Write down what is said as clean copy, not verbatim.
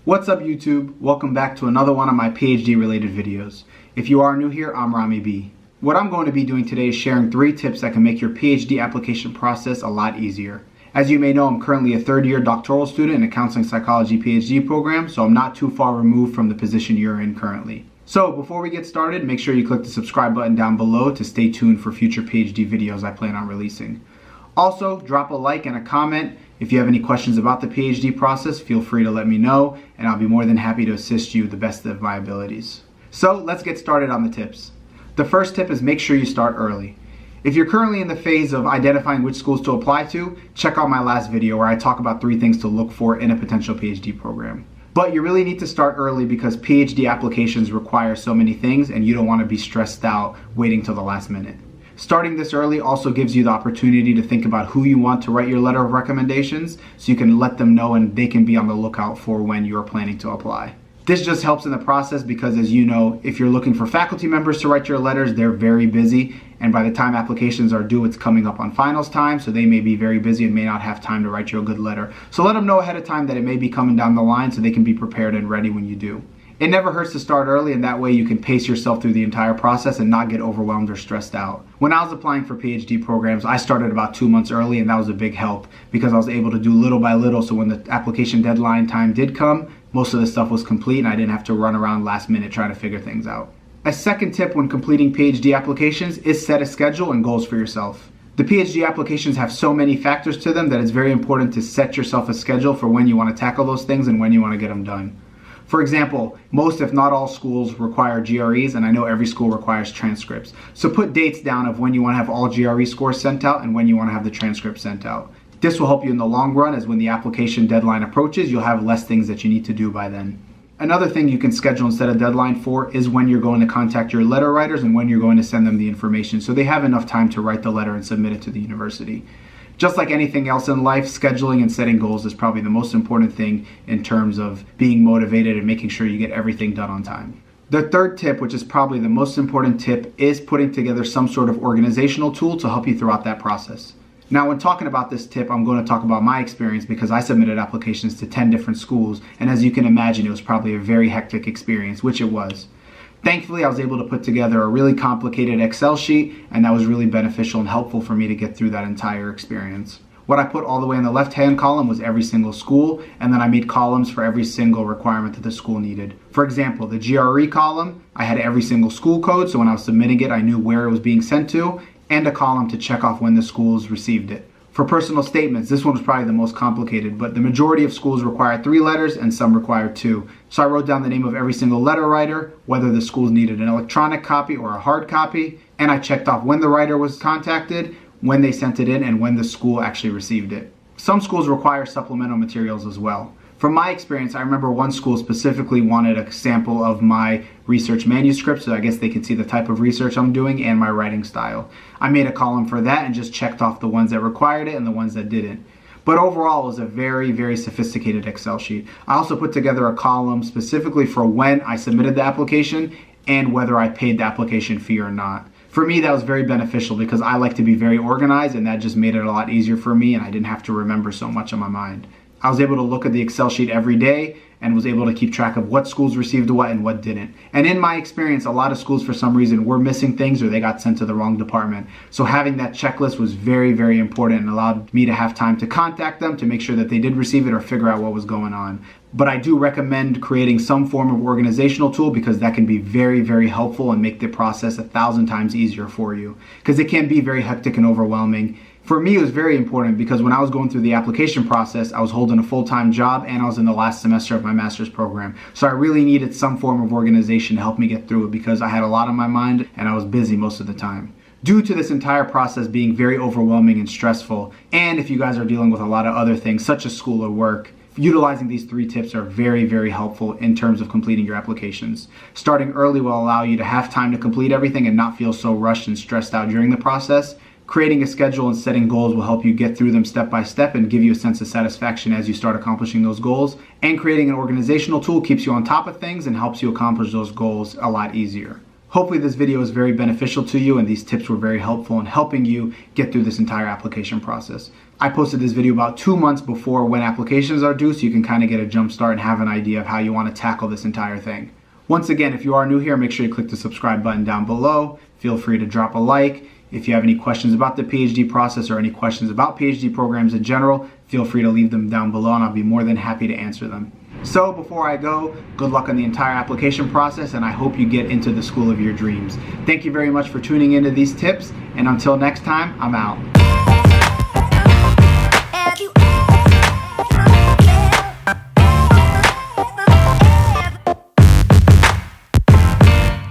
What's up YouTube? Welcome back to another one of my PhD related videos. If you are new here, I'm Ramy B. What I'm going to be doing today is sharing 3 tips that can make your PhD application process a lot easier. As you may know, I'm currently a third-year doctoral student in a counseling psychology PhD program, so I'm not too far removed from the position you're in currently. So before we get started, make sure you click the subscribe button down below to stay tuned for future PhD videos I plan on releasing. Also, drop a like and a comment. If you have any questions about the PhD process, feel free to let me know, and I'll be more than happy to assist you the best of my abilities. So let's get started on the tips. The first tip is make sure you start early. If you're currently in the phase of identifying which schools to apply to, check out my last video where I talk about 3 things to look for in a potential PhD program. But you really need to start early because PhD applications require so many things and you don't want to be stressed out waiting till the last minute. Starting this early also gives you the opportunity to think about who you want to write your letter of recommendations so you can let them know and they can be on the lookout for when you're planning to apply. This just helps in the process because, as you know, if you're looking for faculty members to write your letters, they're very busy, and by the time applications are due, it's coming up on finals time, so they may be very busy and may not have time to write you a good letter. So let them know ahead of time that it may be coming down the line so they can be prepared and ready when you do. It never hurts to start early, and that way you can pace yourself through the entire process and not get overwhelmed or stressed out. When I was applying for PhD programs, I started about 2 months early, and that was a big help because I was able to do little by little, so when the application deadline time did come, most of the stuff was complete and I didn't have to run around last minute trying to figure things out. A second tip when completing PhD applications is set a schedule and goals for yourself. The PhD applications have so many factors to them that it's very important to set yourself a schedule for when you want to tackle those things and when you want to get them done. For example, most if not all schools require GREs, and I know every school requires transcripts. So put dates down of when you want to have all GRE scores sent out and when you want to have the transcript sent out. This will help you in the long run, as when the application deadline approaches, you'll have less things that you need to do by then. Another thing you can schedule and set a deadline for is when you're going to contact your letter writers and when you're going to send them the information so they have enough time to write the letter and submit it to the university. Just like anything else in life, scheduling and setting goals is probably the most important thing in terms of being motivated and making sure you get everything done on time. The third tip, which is probably the most important tip, is putting together some sort of organizational tool to help you throughout that process. Now, when talking about this tip, I'm going to talk about my experience because I submitted applications to 10 different schools, and as you can imagine, it was probably a very hectic experience, which it was. Thankfully, I was able to put together a really complicated Excel sheet, and that was really beneficial and helpful for me to get through that entire experience. What I put all the way in the left-hand column was every single school, and then I made columns for every single requirement that the school needed. For example, the GRE column, I had every single school code, so when I was submitting it, I knew where it was being sent to, and a column to check off when the schools received it. For personal statements, this one was probably the most complicated, but the majority of schools require 3 letters and some require 2. So I wrote down the name of every single letter writer, whether the schools needed an electronic copy or a hard copy, and I checked off when the writer was contacted, when they sent it in, and when the school actually received it. Some schools require supplemental materials as well. From my experience, I remember one school specifically wanted a sample of my research manuscript, so I guess they could see the type of research I'm doing and my writing style. I made a column for that and just checked off the ones that required it and the ones that didn't. But overall, it was a very, very sophisticated Excel sheet. I also put together a column specifically for when I submitted the application and whether I paid the application fee or not. For me, that was very beneficial because I like to be very organized, and that just made it a lot easier for me, and I didn't have to remember so much on my mind. I was able to look at the Excel sheet every day and was able to keep track of what schools received what and what didn't. And in my experience, a lot of schools for some reason were missing things or they got sent to the wrong department. So having that checklist was very, very important and allowed me to have time to contact them to make sure that they did receive it or figure out what was going on. But I do recommend creating some form of organizational tool because that can be very, very helpful and make the process 1,000 times easier for you because it can be very hectic and overwhelming. For me, it was very important because when I was going through the application process, I was holding a full-time job and I was in the last semester of my master's program. So I really needed some form of organization to help me get through it because I had a lot on my mind and I was busy most of the time. Due to this entire process being very overwhelming and stressful, and if you guys are dealing with a lot of other things such as school or work, utilizing these 3 tips are very, very helpful in terms of completing your applications. Starting early will allow you to have time to complete everything and not feel so rushed and stressed out during the process. Creating a schedule and setting goals will help you get through them step by step and give you a sense of satisfaction as you start accomplishing those goals. And creating an organizational tool keeps you on top of things and helps you accomplish those goals a lot easier. Hopefully this video is very beneficial to you and these tips were very helpful in helping you get through this entire application process. I posted this video about 2 months before when applications are due, so you can kind of get a jump start and have an idea of how you want to tackle this entire thing. Once again, if you are new here, make sure you click the subscribe button down below. Feel free to drop a like. If you have any questions about the PhD process or any questions about PhD programs in general, feel free to leave them down below and I'll be more than happy to answer them. So before I go, good luck on the entire application process and I hope you get into the school of your dreams. Thank you very much for tuning into these tips, and until next time, I'm out.